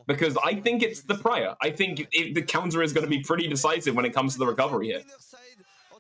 because I think it's the prior. I think the counter is going to be pretty decisive when it comes to the recovery here.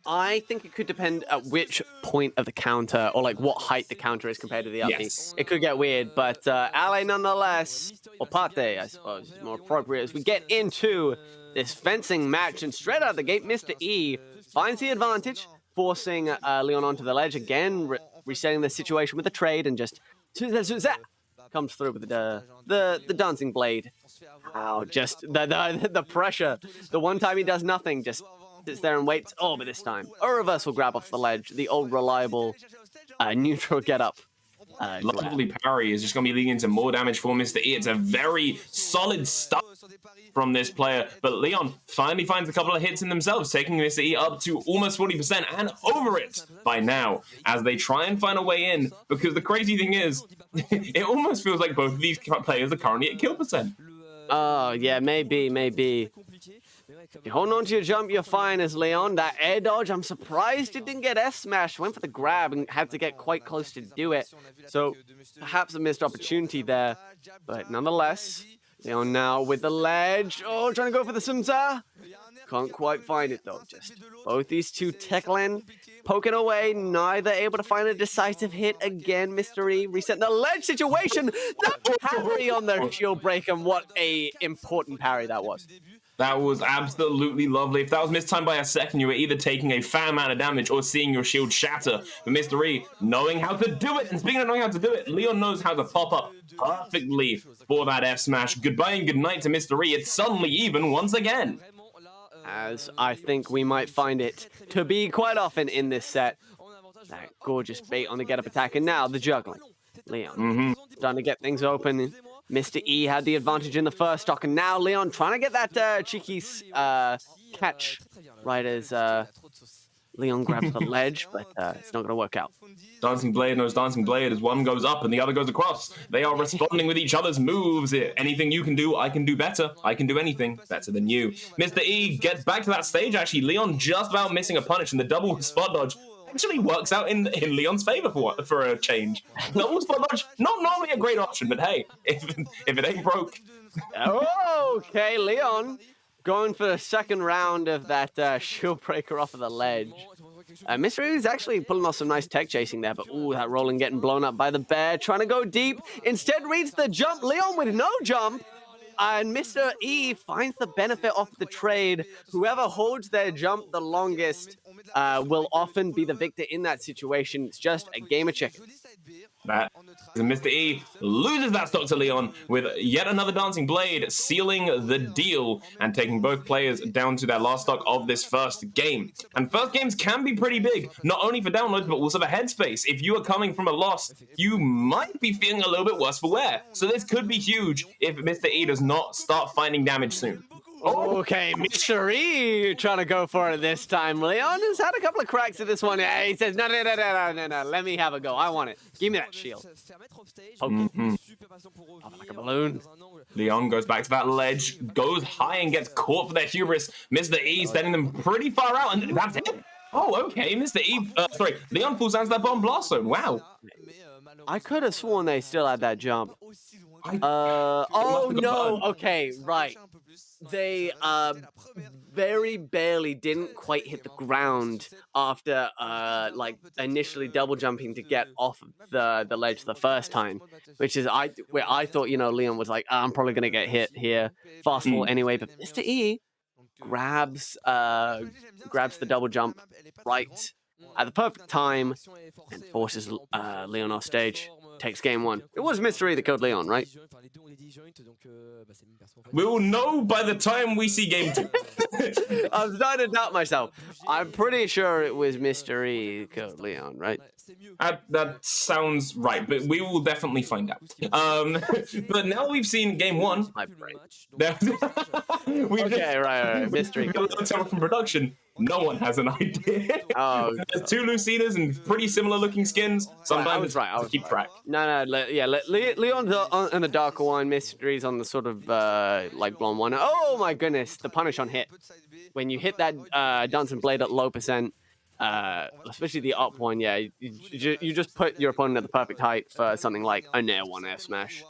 I think it could depend at which point of the counter, or like what height the counter is compared to the up B. Yes. It could get weird, but ally nonetheless, or parte, I suppose, is more appropriate as we get into this fencing match. And straight out of the gate, Mr. E finds the advantage, forcing Leon onto the ledge again, resetting the situation with a trade, and just comes through with the dancing blade. Wow, just the pressure. The one time he does nothing, just sits there and waits. Oh, but this time, a reversal grab off the ledge. The old reliable neutral get up. Lovely parry is just going to be leading into more damage for Mr. E. It's a very solid start from this player, but Leon finally finds a couple of hits in themselves, taking Mr. E up to almost 40% and over it by now as they try and find a way in, because the crazy thing is, it almost feels like both of these players are currently at kill percent. Oh, yeah, maybe. If you're holding on to your jump, you're fine as Leon. That air dodge, I'm surprised it didn't get S-smash. Went for the grab and had to get quite close to do it. So perhaps a missed opportunity there. But nonetheless, Leon now with the ledge. Oh, trying to go for the Sumsa. Can't quite find it though. Just both these two tickling, poking away, neither able to find a decisive hit again. Mr. E reset the ledge situation. The parry on the shield break, and what a important parry that was. That was absolutely lovely. If that was mistimed by a second, you were either taking a fair amount of damage or seeing your shield shatter. But Mr. E, knowing how to do it, and speaking of knowing how to do it, Leon knows how to pop up perfectly for that F-smash. Goodbye and good night to Mr. E. It's suddenly even once again. As I think we might find it to be quite often in this set. That gorgeous bait on the get-up attack, and now the juggling. Leon starting to get things open. Mr. E had the advantage in the first stock, and now Leon trying to get that cheeky catch right as Leon grabs the ledge, but it's not going to work out. Dancing Blade knows Dancing Blade as one goes up and the other goes across. They are responding with each other's moves. Anything you can do, I can do better. I can do anything better than you. Mr. E gets back to that stage, actually. Leon just about missing a punish, and the double spot dodge actually works out in Leon's favor for a change. Double spot dodge, not normally a great option, but hey, if it ain't broke. Okay, Leon going for the second round of that shield breaker off of the ledge. Mr. E is actually pulling off some nice tech chasing there, but ooh, that rolling getting blown up by the bear, trying to go deep. Instead reads the jump. Leon with no jump. And Mr. E finds the benefit of the trade. Whoever holds their jump the longest will often be the victor in that situation. It's just a game of chicken. That Mr. E loses that stock to Leon with yet another Dancing Blade, sealing the deal and taking both players down to their last stock of this first game. And first games can be pretty big, not only for downloads, but also for headspace. If you are coming from a loss, you might be feeling a little bit worse for wear. So this could be huge if Mr. E does not start finding damage soon. Okay, Mr. E trying to go for it this time. Leon has had a couple of cracks at this one. He says, no, let me have a go. I want it. Give me that shield. Poke like a balloon. Leon goes back to that ledge, goes high and gets caught for their hubris. Mr. E sending them pretty far out, and that's it. Oh, okay, Mr. E, Leon falls down to that bomb blast zone. Wow. I could have sworn they still had that jump. Oh, no. Okay, right. They very barely didn't quite hit the ground after like initially double jumping to get off of the ledge the first time, which is where I thought, you know, Leon was like, I'm probably gonna get hit here. Fast fall anyway, but Mr. E grabs the double jump right at the perfect time and forces Leon off stage. Takes game one. It was Mr. E that killed Leon, right? We will know by the time we see game two. I'm starting to doubt myself. I'm pretty sure it was Mr. E that killed Leon, right? That sounds right, but we will definitely find out. But now we've seen game one. My brain. Okay, right. Mystery. From production. No one has an idea. Oh, there's two Lucinas and pretty similar looking skins. Sometimes I was keep track. No, Leon's on the darker one. Mystery's on the sort of like blonde one. Oh my goodness, the punish on hit. When you hit that Dancing Blade at low percent, especially the up one, yeah, you just put your opponent at the perfect height for something like a Nair 1 F smash.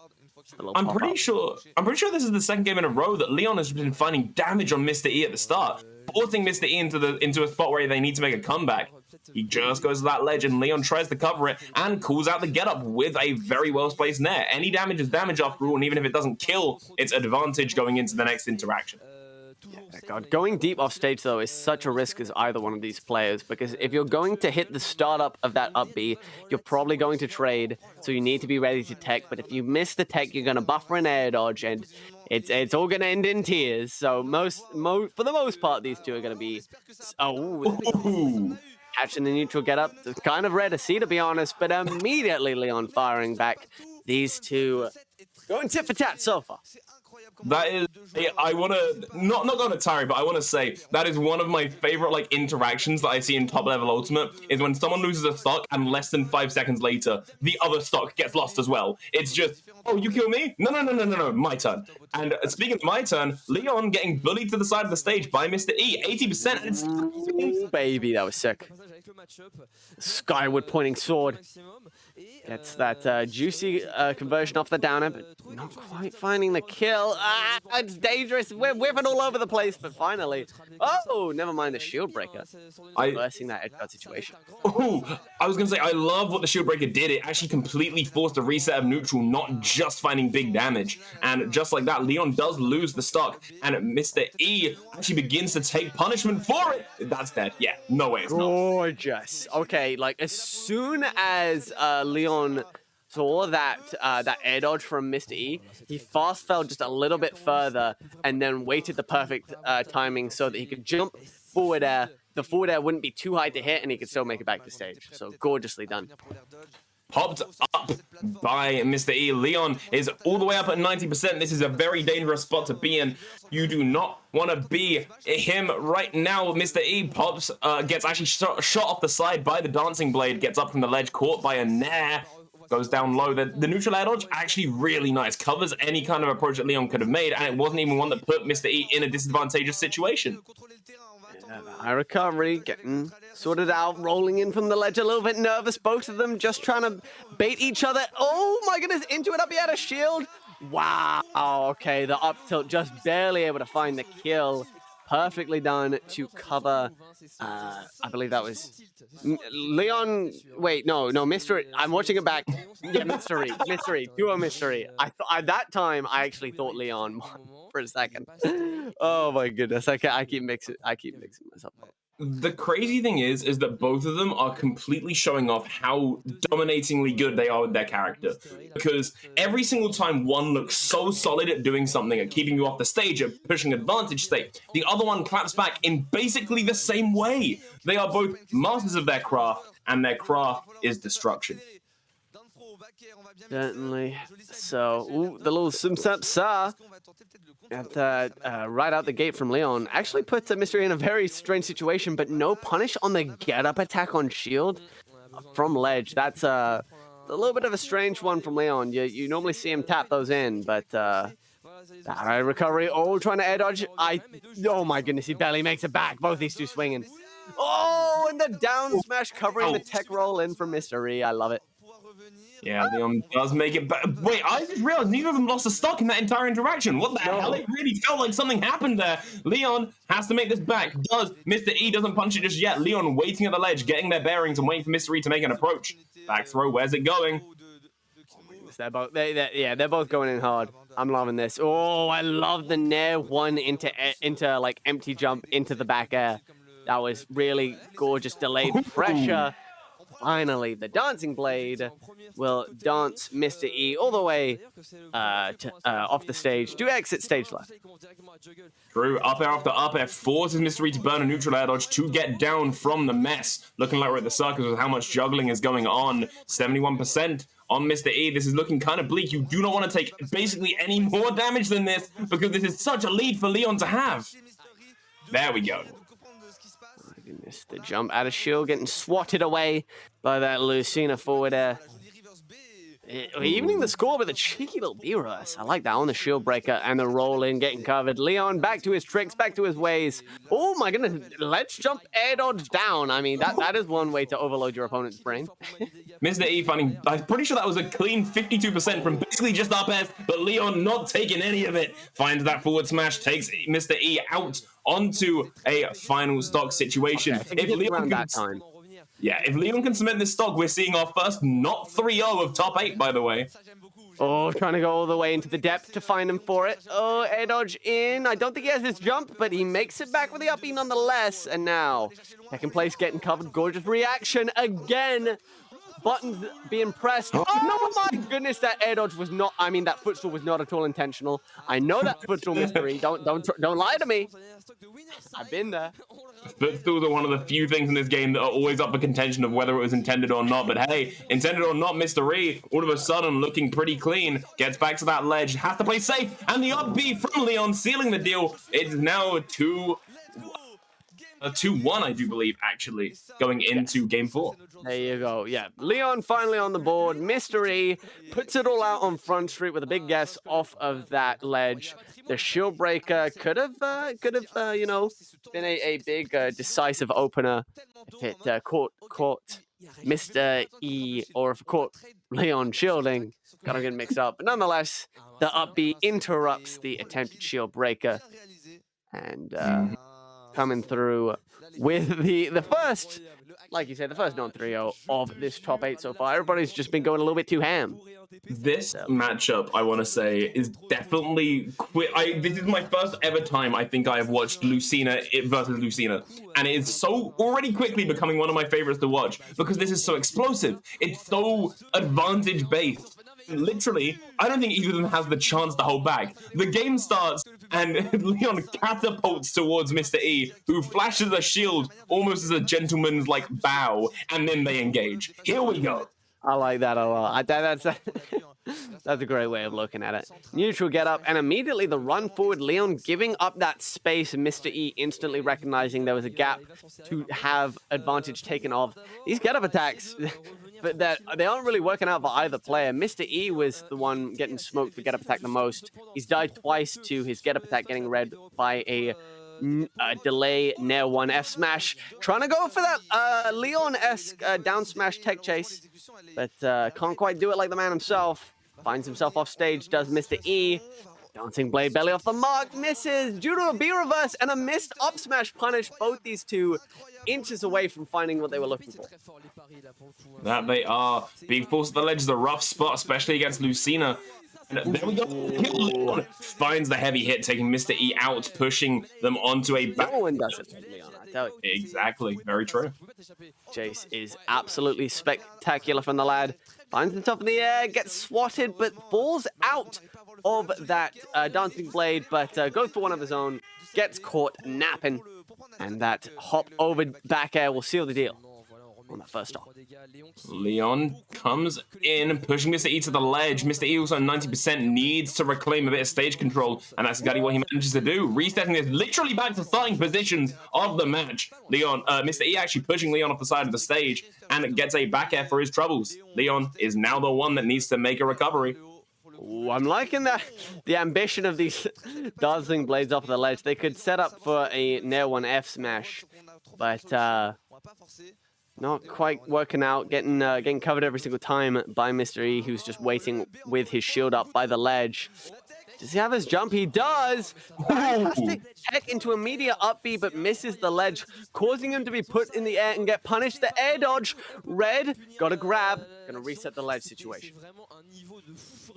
Just a little I'm pop-up. pretty sure this is the second game in a row that Leon has been finding damage on Mr. E at the start, forcing Mr. E into a spot where they need to make a comeback. He just goes to that ledge, and Leon tries to cover it and calls out the get-up with a very well-placed nair. Any damage is damage after all, and even if it doesn't kill, it's advantage going into the next interaction. Yeah, God, going deep off stage, though, is such a risk as either one of these players, because if you're going to hit the startup of that up B, you're probably going to trade, so you need to be ready to tech, but if you miss the tech, you're going to buffer an air dodge, and it's all going to end in tears. So for the most part, these two are going to be... Ooh. Catching the neutral get-up. It's kind of rare to see, to be honest, but immediately Leon firing back. These two going tit for tat so far. That is, I want to, not going to Tari, but I want to say that is one of my favorite like interactions that I see in top level Ultimate, is when someone loses a stock and less than 5 seconds later, the other stock gets lost as well. It's just, oh, you kill me? No, my turn. And speaking of my turn, Leon getting bullied to the side of the stage by Mr. E, 80%. Ooh, baby, that was sick. Skyward pointing sword. Gets that juicy conversion off the downer, but not quite finding the kill. Ah, it's dangerous. We're whiffing all over the place, but finally. Oh, never mind the shield breaker. Reversing that edge guard situation. Oh, I was going to say, I love what the shield breaker did. It actually completely forced a reset of neutral, not just finding big damage. And just like that, Leon does lose the stock, and Mr. E actually begins to take punishment for it. That's dead. Yeah, no way it's not. Gorgeous. Okay, like as soon as Leon saw that that air dodge from Mr. E, he fast fell just a little bit further and then waited the perfect timing so that he could jump forward air. The forward air wouldn't be too high to hit, and he could still make it back to stage. So gorgeously done. Popped up by Mr. E. Leon is all the way up at 90%. This is a very dangerous spot to be in. You do not want to be him right now. Mr. E pops, gets actually shot off the side by the dancing blade, gets up from the ledge, caught by a nair, goes down low. The neutral air dodge, actually really nice. Covers any kind of approach that Leon could have made, and it wasn't even one that put Mr. E in a disadvantageous situation. High recovery, getting sorted out, rolling in from the ledge a little bit nervous. Both of them just trying to bait each other. Oh my goodness, into it up, he had a shield. Wow, okay, the up tilt just barely able to find the kill. Perfectly done to cover, I believe that was Leon. Wait, no, Mystery. I'm watching it back. Yeah, Mystery, duo Mystery. At that time, I actually thought Leon for a second. Oh my goodness, I keep mixing myself up. The crazy thing is that both of them are completely showing off how dominatingly good they are with their character. Because every single time one looks so solid at doing something, at keeping you off the stage, at pushing advantage state, the other one claps back in basically the same way. They are both masters of their craft, and their craft is destruction. Certainly. So, the little sim-sap-sa right out the gate from Leon actually puts Mystery in a very strange situation, but no punish on the get-up attack on shield from ledge. That's a little bit of a strange one from Leon. You normally see him tap those in, but recovery. Oh, trying to air dodge. Oh my goodness, he barely makes it back. Both these two swinging. Oh, and the down smash covering the tech roll in from Mystery. I love it. Yeah, Leon does make it back. Wait, I just realized neither of them lost a stock in that entire interaction. What the hell? It really felt like something happened there. Leon has to make this back. Mr. E doesn't punch it just yet. Leon waiting at the ledge, getting their bearings and waiting for Mr. E to make an approach. Back throw, where's it going? They're both going in hard. I'm loving this. Oh, I love the nair one into like empty jump into the back air. That was really gorgeous delayed pressure. Finally, the dancing blade will dance Mr. E all the way off the stage to exit stage left. True, up air after up air forces Mr. E to burn a neutral air dodge to get down from the mess. Looking like we're at the circus with how much juggling is going on. 71% on Mr. E. This is looking kind of bleak. You do not want to take basically any more damage than this because this is such a lead for Leon to have. There we go. Goodness, the jump out of shield getting swatted away by that Lucina forward air. Evening the score with a cheeky little B-reverse. I like that on the shield breaker and the roll in getting covered. Leon back to his tricks, back to his ways. Oh my goodness, let's jump air dodge down. I mean, that is one way to overload your opponent's brain. Mr. E finding, I'm pretty sure that was a clean 52% from basically just up airs, but Leon not taking any of it. Finds that forward smash, takes Mr. E out onto a final stock situation. Okay, if Leon that time. Yeah, if Leon can cement this stock, we're seeing our first not 3-0 of top 8, by the way. Oh, trying to go all the way into the depth to find him for it. Oh, air dodge in. I don't think he has his jump, but he makes it back with the up B nonetheless. And now, second place getting covered. Gorgeous reaction again. Buttons being pressed. Oh my goodness, that air dodge was not, I mean, that footstool was not at all intentional. I know that footstool mystery. Don't lie to me. I've been there. Footstools are one of the few things in this game that are always up for contention of whether it was intended or not. But hey, intended or not, Mr. E, all of a sudden looking pretty clean, gets back to that ledge, has to play safe, and the up B from Leon sealing the deal. It's now 2-1, I do believe, actually, going into game 4. There you go. Yeah, Leon finally on the board. Mr. E puts it all out on Front Street with a big guess off of that ledge. The shield breaker could have, you know, been a big decisive opener if it caught Mr. E, or if it caught Leon shielding. Got to get mixed up. But nonetheless, the up B interrupts the attempted shield breaker. And coming through with the first, like you said, the first non-3-0 of this top 8 so far. Everybody's just been going a little bit too ham. This matchup, I want to say, is definitely this is my first ever time I think I have watched Lucina versus Lucina, and it is so already quickly becoming one of my favorites to watch because this is so explosive. It's so advantage based. Literally, I don't think either of them has the chance to hold back. The game starts and Leon catapults towards Mr. E, who flashes a shield almost as a gentleman's like bow, and then they engage. Here we go. I like that a lot. That's a great way of looking at it. Neutral get up, and immediately the run forward, Leon giving up that space, and Mr. E instantly recognizing there was a gap to have advantage taken off. These get up attacks, but they aren't really working out for either player. Mr. E was the one getting smoked for get up attack the most. He's died twice to his get up attack getting read by a delay Nair 1 F smash, trying to go for that Leon-esque down smash tech chase, but can't quite do it like the man himself. Finds himself off stage, does Mr. E. Dancing blade belly off the mark, misses due to a B reverse and a missed up smash punish. Both these two inches away from finding what they were looking for. That they are. Being forced to the ledge is a rough spot, especially against Lucina. And there we go. Leon finds the heavy hit, taking Mr. E out, pushing them onto a back. No one does it, Leon, I tell you. Exactly. Very true. Chase is absolutely spectacular from the lad. Finds himself in the air, gets swatted, but falls out of that dancing blade, but goes for one of his own, gets caught napping, and that hop over back air will seal the deal on that first stop. Leon comes in, pushing Mr. E to the ledge. Mr. E also 90% needs to reclaim a bit of stage control, and that's exactly what he manages to do, resetting this literally back to starting positions of the match. Mr. E actually pushing Leon off the side of the stage, and gets a back air for his troubles. Leon is now the one that needs to make a recovery. Ooh, I'm liking that, the ambition of these dancing blades off the ledge. They could set up for a Nair 1 F smash, but not quite working out, getting covered every single time by Mr. E, who's just waiting with his shield up by the ledge. Does he have his jump? He does! Fantastic tech into immediate up B, but misses the ledge, causing him to be put in the air and get punished. The air dodge. Red, gotta grab, gonna reset the ledge situation.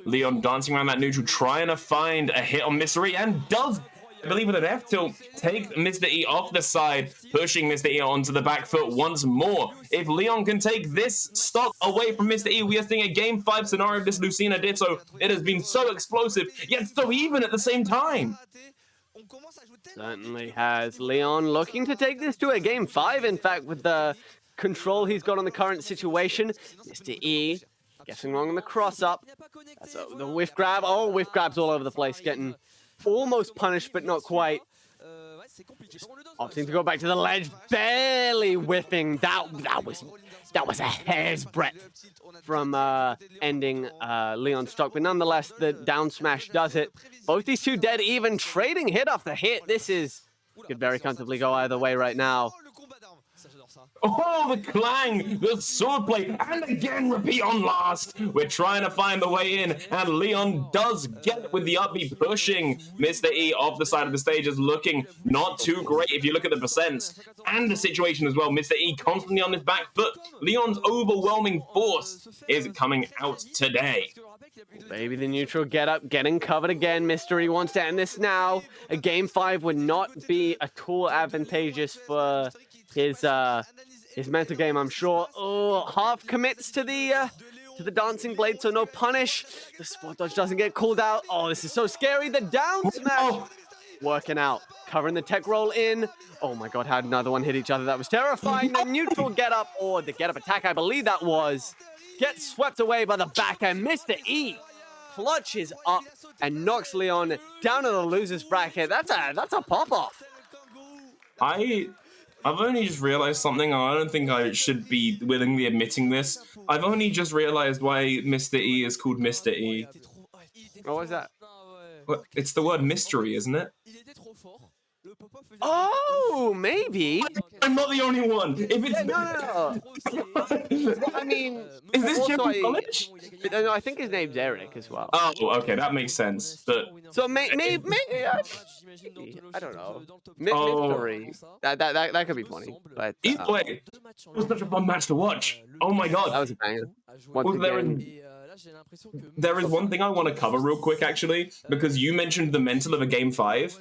Leon dancing around that neutral, trying to find a hit on Mr. E, and does, I believe with an F tilt, take Mr. E off the side, pushing Mr. E onto the back foot once more. If Leon can take this stock away from Mr. E, we are seeing a Game 5 scenario of this Lucina Ditto. It has been so explosive, yet so even at the same time. Certainly has. Leon looking to take this to a Game 5, in fact, with the control he's got on the current situation. Mr. E guessing wrong on the cross-up. So the whiff grab. Oh, whiff grabs all over the place, getting almost punished, but not quite. Opting to go back to the ledge, barely whiffing. That was a hair's breadth from ending Leon's stock, but nonetheless, the down smash does it. Both these two dead even, trading hit after hit. Could very comfortably go either way right now. Oh, the clang, the swordplay, and again repeat on last. We're trying to find the way in, and Leon does get it with the up B, pushing Mr. E off the side of the stage, is looking not too great if you look at the percents and the situation as well. Mr. E constantly on his back foot. Leon's overwhelming force is coming out today. Maybe the neutral get up, getting covered again. Mr. E wants to end this now. A game 5 would not be at all advantageous for his mental game, I'm sure. Oh, half commits to the dancing blade, so no punish. The spot dodge doesn't get called out. Oh, this is so scary. The down smash working out, covering the tech roll in. Oh my god, how did another one hit each other? That was terrifying. The neutral get up, or the get up attack, I believe that was, gets swept away by the backhand. Mr. E clutches up and knocks Leon down to the loser's bracket. That's a pop off. I've only just realized something, and I don't think I should be willingly admitting this. I've only just realized why Mr. E is called Mr. E. What was that? Well, it's the word mystery, isn't it? Oh, maybe. I'm not the only one. If it's no. I mean, is this general knowledge? No, I think his name's Eric as well. Oh, okay, that makes sense. But so maybe I don't know. Mystery. That could be funny. But either way, it was such a fun match to watch. Oh my god, that was a banger. There is one thing I want to cover real quick, actually, because you mentioned the mental of a game 5.